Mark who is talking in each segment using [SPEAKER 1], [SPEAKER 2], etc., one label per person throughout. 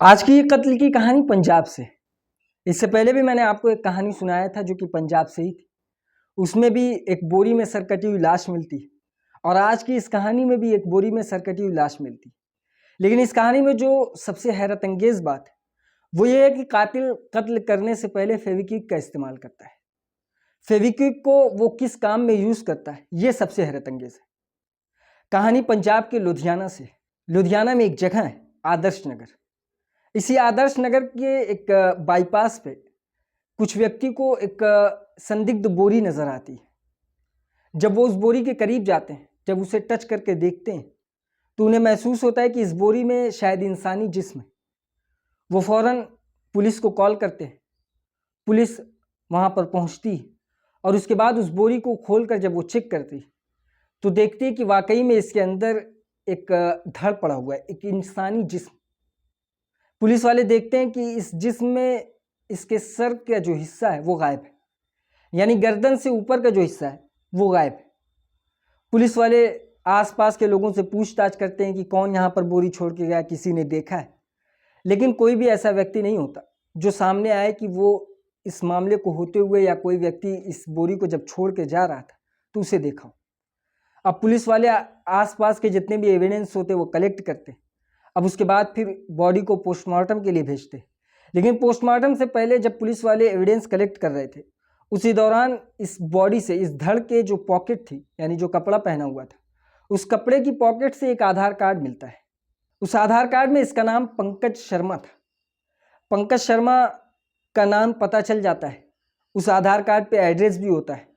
[SPEAKER 1] आज की ये कत्ल की कहानी पंजाब से। इससे पहले भी मैंने आपको एक कहानी सुनाया था जो कि पंजाब से ही थी। उसमें भी एक बोरी में सरकटी हुई लाश मिलती और आज की इस कहानी में भी एक बोरी में सरकटी हुई लाश मिलती। लेकिन इस कहानी में जो सबसे हैरत अंगेज बात है वो ये है कि कातिल कत्ल करने से पहले फेविक्विक का इस्तेमाल करता है। फेविक्विक को वो किस काम में यूज करता है ये सबसे हैरत अंगेज है। कहानी पंजाब के लुधियाना से। लुधियाना में एक जगह है आदर्श नगर। इसी आदर्श नगर के एक बाईपास पे कुछ व्यक्ति को एक संदिग्ध बोरी नजर आती है। जब वो उस बोरी के करीब जाते हैं, जब उसे टच करके देखते हैं तो उन्हें महसूस होता है कि इस बोरी में शायद इंसानी जिस्म है। वो फौरन पुलिस को कॉल करते हैं। पुलिस वहाँ पर पहुँचती है और उसके बाद उस बोरी को खोलकर जब वो चेक करती है तो देखती है कि वाकई में इसके अंदर एक धड़ पड़ा हुआ है, एक इंसानी जिस्म। पुलिस वाले देखते हैं कि इस जिस्म में इसके सर का जो हिस्सा है वो गायब है, यानी गर्दन से ऊपर का जो हिस्सा है वो गायब है। पुलिस वाले आसपास के लोगों से पूछताछ करते हैं कि कौन यहाँ पर बोरी छोड़ के गया, किसी ने देखा है। लेकिन कोई भी ऐसा व्यक्ति नहीं होता जो सामने आए कि वो इस मामले को होते हुए या कोई व्यक्ति इस बोरी को जब छोड़ के जा रहा था तो उसे देखा हो। अब पुलिस वाले आसपास के जितने भी एविडेंस होते वो कलेक्ट करते। अब उसके बाद फिर बॉडी को पोस्टमार्टम के लिए भेजते। लेकिन पोस्टमार्टम से पहले जब पुलिस वाले एविडेंस कलेक्ट कर रहे थे उसी दौरान इस बॉडी से, इस धड़ के जो पॉकेट थी, यानी जो कपड़ा पहना हुआ था, उस कपड़े की पॉकेट से एक आधार कार्ड मिलता है। उस आधार कार्ड में इसका नाम पंकज शर्मा था। पंकज शर्मा का नाम पता चल जाता है। उस आधार कार्ड पे एड्रेस भी होता है।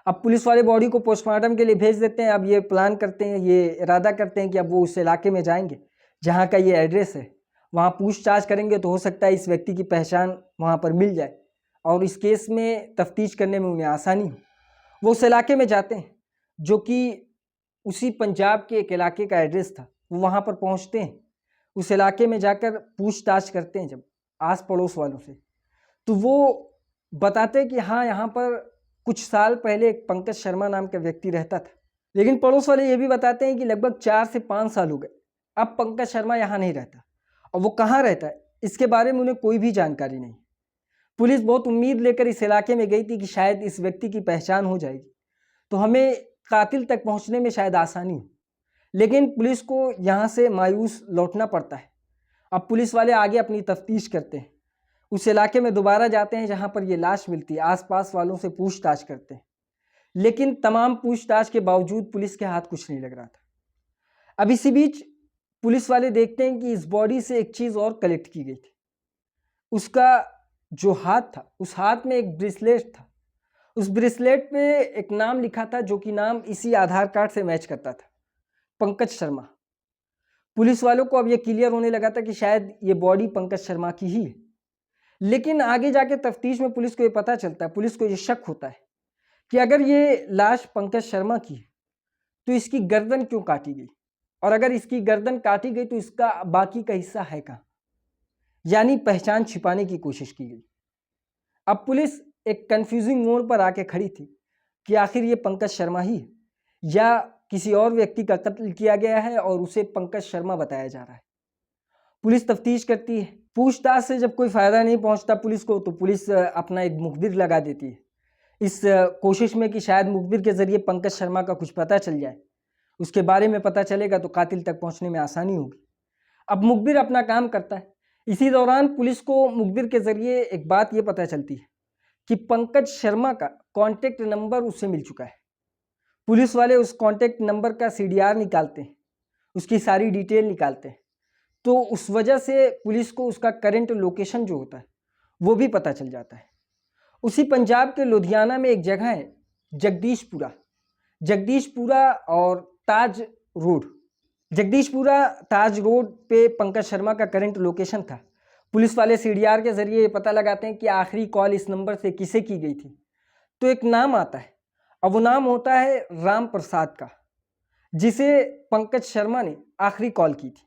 [SPEAKER 1] अब पुलिस वाले बॉडी को पोस्टमार्टम के लिए भेज देते हैं। अब ये प्लान करते हैं, ये इरादा करते हैं कि अब वो उस इलाके में जाएंगे जहाँ का ये एड्रेस है। वहाँ पूछताछ करेंगे तो हो सकता है इस व्यक्ति की पहचान वहाँ पर मिल जाए और इस केस में तफ्तीश करने में उन्हें आसानी हो। वो उस इलाके में जाते हैं जो कि उसी पंजाब के एक इलाके का एड्रेस था। वो वहाँ पर पहुँचते हैं। उस इलाके में जाकर पूछताछ करते हैं जब आस पड़ोस वालों से, तो वो बताते हैं कि हाँ, यहाँ पर कुछ साल पहले एक पंकज शर्मा नाम का व्यक्ति रहता था। लेकिन पड़ोस वाले ये भी बताते हैं कि लगभग 4 से 5 साल हो गए अब पंकज शर्मा यहाँ नहीं रहता और वो कहाँ रहता है इसके बारे में उन्हें कोई भी जानकारी नहीं। पुलिस बहुत उम्मीद लेकर इस इलाके में गई थी कि शायद इस व्यक्ति की पहचान हो जाएगी तो हमें कातिल तक पहुँचने में शायद आसानी हो। लेकिन पुलिस को यहाँ से मायूस लौटना पड़ता है। अब पुलिस वाले आगे अपनी तफ्तीश करते हैं। उस इलाके में दोबारा जाते हैं जहाँ पर ये लाश मिलती है। आसपास वालों से पूछताछ करते हैं, लेकिन तमाम पूछताछ के बावजूद पुलिस के हाथ कुछ नहीं लग रहा था। अब इसी बीच पुलिस वाले देखते हैं कि इस बॉडी से एक चीज़ और कलेक्ट की गई थी। उसका जो हाथ था, उस हाथ में एक ब्रेसलेट था। उस ब्रेसलेट पे एक नाम लिखा था जो कि नाम इसी आधार कार्ड से मैच करता था, पंकज शर्मा। पुलिस वालों को अब ये क्लियर होने लगा था कि शायद ये बॉडी पंकज शर्मा की ही है। लेकिन आगे जाके तफ्तीश में पुलिस को ये पता चलता है, पुलिस को ये शक होता है कि अगर ये लाश पंकज शर्मा की है तो इसकी गर्दन क्यों काटी गई, और अगर इसकी गर्दन काटी गई तो इसका बाकी का हिस्सा है कहाँ, यानी पहचान छिपाने की कोशिश की गई। अब पुलिस एक कंफ्यूजिंग मोड़ पर आके खड़ी थी कि आखिर ये पंकज शर्मा ही है या किसी और व्यक्ति का कत्ल किया गया है और उसे पंकज शर्मा बताया जा रहा है। पुलिस तफ्तीश करती है। पूछताछ से जब कोई फायदा नहीं पहुंचता पुलिस को तो पुलिस अपना एक मुखबिर लगा देती है इस कोशिश में कि शायद मुखबिर के जरिए पंकज शर्मा का कुछ पता चल जाए। उसके बारे में पता चलेगा तो कातिल तक पहुंचने में आसानी होगी। अब मुखबिर अपना काम करता है। इसी दौरान पुलिस को मुखबिर के जरिए एक बात ये पता चलती है कि पंकज शर्मा का कॉन्टेक्ट नंबर उससे मिल चुका है। पुलिस वाले उस कॉन्टेक्ट नंबर का CDR निकालते हैं, उसकी सारी डिटेल निकालते हैं। तो उस वजह से पुलिस को उसका करंट लोकेशन जो होता है वो भी पता चल जाता है। उसी पंजाब के लुधियाना में एक जगह है जगदीशपुरा। जगदीशपुरा और ताज रोड, जगदीशपुरा ताज रोड पे पंकज शर्मा का करंट लोकेशन था। पुलिस वाले CDR के जरिए ये पता लगाते हैं कि आखिरी कॉल इस नंबर से किसे की गई थी। तो एक नाम आता है, अब वो नाम होता है राम प्रसाद का, जिसे पंकज शर्मा ने आखिरी कॉल की थी।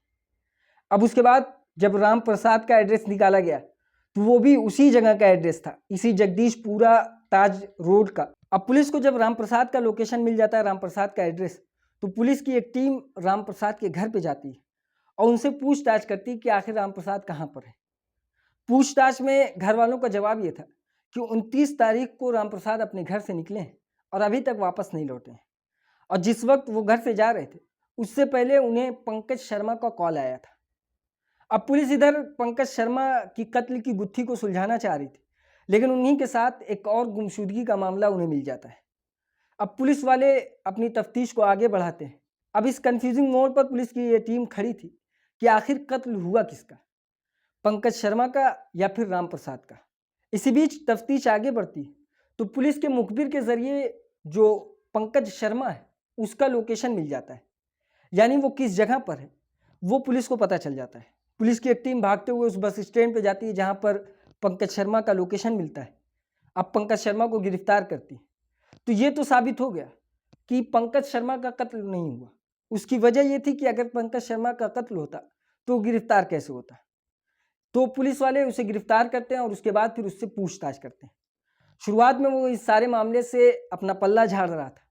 [SPEAKER 1] अब उसके बाद जब राम प्रसाद का एड्रेस निकाला गया तो वो भी उसी जगह का एड्रेस था, इसी जगदीशपुरा ताज रोड का। अब पुलिस को जब राम प्रसाद का लोकेशन मिल जाता है, राम प्रसाद का एड्रेस, तो पुलिस की एक टीम राम प्रसाद के घर पे जाती है और उनसे पूछताछ करती कि आखिर राम प्रसाद कहाँ पर है। पूछताछ में घर वालों का जवाब ये था कि 29 तारीख को राम प्रसाद अपने घर से निकले हैं और अभी तक वापस नहीं लौटे हैं। और जिस वक्त वो घर से जा रहे थे उससे पहले उन्हें पंकज शर्मा का कॉल आया था। अब पुलिस इधर पंकज शर्मा की कत्ल की गुत्थी को सुलझाना चाह रही थी, लेकिन उन्हीं के साथ एक और गुमशुदगी का मामला उन्हें मिल जाता है। अब पुलिस वाले अपनी तफ्तीश को आगे बढ़ाते हैं। अब इस कंफ्यूजिंग मोड़ पर पुलिस की ये टीम खड़ी थी कि आखिर कत्ल हुआ किसका, पंकज शर्मा का या फिर राम प्रसाद का। इसी बीच तफ्तीश आगे बढ़ती है तो पुलिस के मुखबिर के जरिए जो पंकज शर्मा है उसका लोकेशन मिल जाता है, यानी वो किस जगह पर है वो पुलिस को पता चल जाता है। पुलिस की एक टीम भागते हुए उस बस स्टैंड पर जाती है जहाँ पर पंकज शर्मा का लोकेशन मिलता है। अब पंकज शर्मा को गिरफ्तार करती है। तो ये तो साबित हो गया कि पंकज शर्मा का कत्ल नहीं हुआ। उसकी वजह ये थी कि अगर पंकज शर्मा का कत्ल होता तो गिरफ्तार कैसे होता। तो पुलिस वाले उसे गिरफ्तार करते हैं और उसके बाद फिर उससे पूछताछ करते हैं। शुरुआत में वो इस सारे मामले से अपना पल्ला झाड़ रहा था,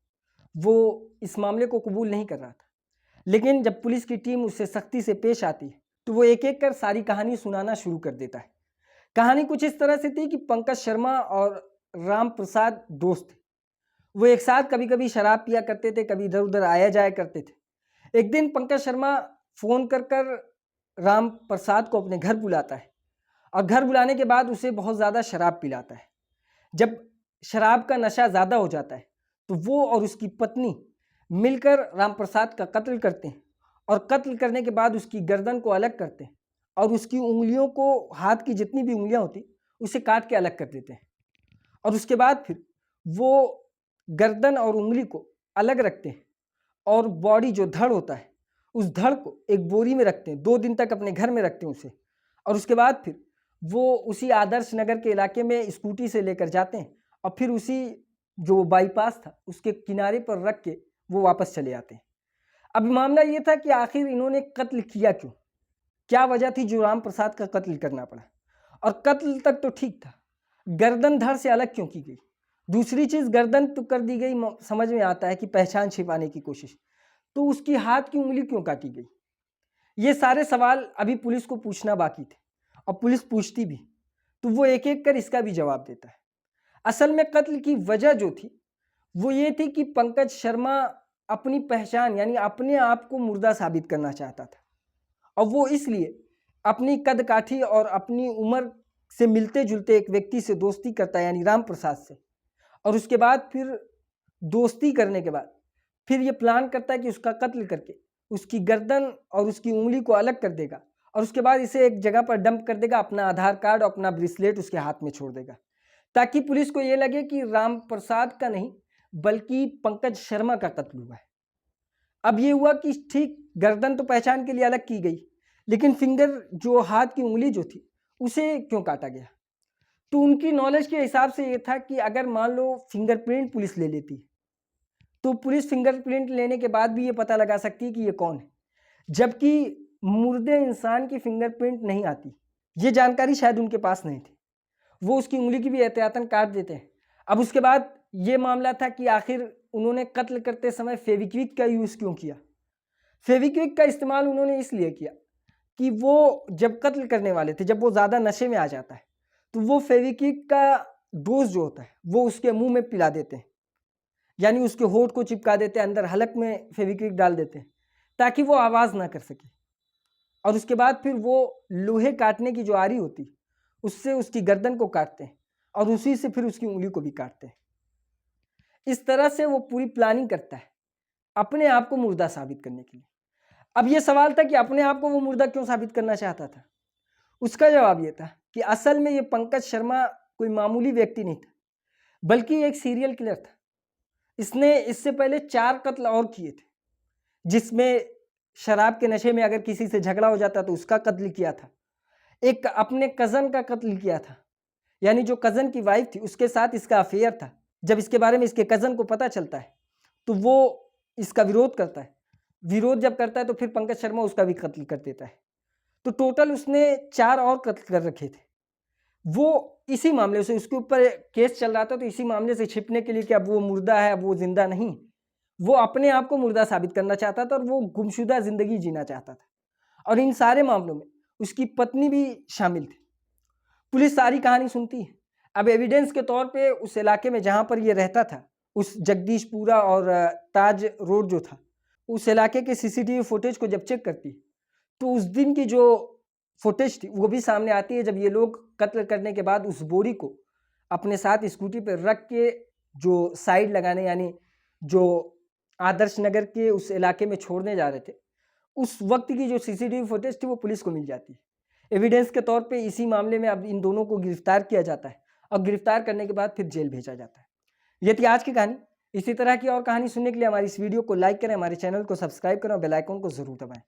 [SPEAKER 1] वो इस मामले को कबूल नहीं कर रहा था, लेकिन जब पुलिस की टीम उससे सख्ती से पेश आती है तो वो एक एक कर सारी कहानी सुनाना शुरू कर देता है। कहानी कुछ इस तरह से थी कि पंकज शर्मा और राम प्रसाद दोस्त थे। वो एक साथ कभी कभी शराब पिया करते थे, कभी इधर उधर आया जाया करते थे। एक दिन पंकज शर्मा फोन कर राम प्रसाद को अपने घर बुलाता है और घर बुलाने के बाद उसे बहुत ज़्यादा शराब पिलाता है। जब शराब का नशा ज़्यादा हो जाता है तो वो और उसकी पत्नी मिलकर राम प्रसाद का कत्ल करते हैं और कत्ल करने के बाद उसकी गर्दन को अलग करते हैं और उसकी उंगलियों को, हाथ की जितनी भी उंगलियां होती उसे काट के अलग कर देते हैं। और उसके बाद फिर वो गर्दन और उंगली को अलग रखते हैं और बॉडी जो धड़ होता है उस धड़ को एक बोरी में रखते हैं, 2 दिन तक अपने घर में रखते हैं उसे। और उसके बाद फिर वो उसी आदर्श नगर के इलाके में स्कूटी से लेकर जाते हैं और फिर उसी जो बाईपास था उसके किनारे पर रख के वो वापस चले आते हैं। अब मामला ये था कि आखिर इन्होंने कत्ल किया क्यों, क्या वजह थी जो राम प्रसाद का कत्ल करना पड़ा। और कत्ल तक तो ठीक था, गर्दन धड़ से अलग क्यों की गई। दूसरी चीज, गर्दन तो कर दी गई, समझ में आता है कि पहचान छिपाने की कोशिश, तो उसकी हाथ की उंगली क्यों काटी गई। ये सारे सवाल अभी पुलिस को पूछना बाकी थे और पुलिस पूछती भी तो वो एक एक कर इसका भी जवाब देता है। असल में कत्ल की वजह जो थी वो ये थी कि पंकज शर्मा अपनी पहचान यानी अपने आप को मुर्दा साबित करना चाहता था और वो इसलिए अपनी कद काठी और अपनी उम्र से मिलते जुलते एक व्यक्ति से दोस्ती करता है यानी राम प्रसाद से। और उसके बाद फिर दोस्ती करने के बाद फिर ये प्लान करता है कि उसका कत्ल करके उसकी गर्दन और उसकी उंगली को अलग कर देगा और उसके बाद इसे एक जगह पर डंप कर देगा, अपना आधार कार्ड और अपना ब्रेसलेट उसके हाथ में छोड़ देगा ताकि पुलिस को ये लगे कि राम प्रसाद का नहीं बल्कि पंकज शर्मा का कत्ल हुआ है। अब ये हुआ कि ठीक गर्दन तो पहचान के लिए अलग की गई, लेकिन फिंगर जो हाथ की उंगली जो थी उसे क्यों काटा गया। तो उनकी नॉलेज के हिसाब से ये था कि अगर मान लो फिंगरप्रिंट पुलिस ले लेती तो पुलिस फिंगरप्रिंट लेने के बाद भी ये पता लगा सकती है कि ये कौन है, जबकि मुर्दे इंसान की फिंगरप्रिंट नहीं आती। ये जानकारी शायद उनके पास नहीं थी, वो उसकी उंगली की भी एहतियातन काट देते हैं। अब उसके बाद ये मामला था कि आखिर उन्होंने कत्ल करते समय फेविक्विक का यूज़ क्यों किया। फेविक्विक का इस्तेमाल उन्होंने इसलिए किया कि वो जब कत्ल करने वाले थे, जब वो ज़्यादा नशे में आ जाता है तो वो फेविक्विक का डोज जो होता है वो उसके मुंह में पिला देते हैं, यानी उसके होठ को चिपका देते हैं, अंदर हलक में फेविक्विक डाल देते हैं ताकि वो आवाज़ ना कर सके। और उसके बाद फिर वो लोहे काटने की जो आरी होती उससे उसकी गर्दन को काटते हैं और उसी से फिर उसकी उंगली को भी काटते हैं। इस तरह से वो पूरी प्लानिंग करता है अपने आप को मुर्दा साबित करने के लिए। अब ये सवाल था कि अपने आप को वो मुर्दा क्यों साबित करना चाहता था। उसका जवाब ये था कि असल में ये पंकज शर्मा कोई मामूली व्यक्ति नहीं था, बल्कि एक सीरियल किलर था। इसने इससे पहले 4 कत्ल और किए थे, जिसमें शराब के नशे में अगर किसी से झगड़ा हो जाता तो उसका कत्ल किया था, एक अपने कज़न का कत्ल किया था, यानी जो कज़न की वाइफ थी उसके साथ इसका अफेयर था। जब इसके बारे में इसके कज़न को पता चलता है तो वो इसका विरोध करता है। विरोध जब करता है तो फिर पंकज शर्मा उसका भी कत्ल कर देता है। तो टोटल उसने 4 और कत्ल कर रखे थे। वो इसी मामले से, उसके ऊपर केस चल रहा था, तो इसी मामले से छिपने के लिए कि अब वो मुर्दा है, अब वो जिंदा नहीं, वो अपने आप को मुर्दा साबित करना चाहता था और वो गुमशुदा जिंदगी जीना चाहता था। और इन सारे मामलों में उसकी पत्नी भी शामिल थी। पुलिस सारी कहानी सुनती है। अब एविडेंस के तौर पे उस इलाके में जहाँ पर ये रहता था, उस जगदीशपुरा और ताज रोड जो था, उस इलाके के सीसीटीवी फुटेज को जब चेक करती है तो उस दिन की जो फुटेज थी वो भी सामने आती है, जब ये लोग कत्ल करने के बाद उस बोरी को अपने साथ स्कूटी पर रख के जो साइड लगाने, यानी जो आदर्श नगर के उस इलाके में छोड़ने जा रहे थे, उस वक्त की जो सीसीटीवी फुटेज थी वो पुलिस को मिल जाती है। एविडेंस के तौर पे इसी मामले में अब इन दोनों को गिरफ्तार किया जाता है और गिरफ्तार करने के बाद फिर जेल भेजा जाता है। ये थी आज की कहानी। इसी तरह की और कहानी सुनने के लिए हमारी इस वीडियो को लाइक करें, हमारे चैनल को सब्सक्राइब करें और बेल आइकन को जरूर दबाएं।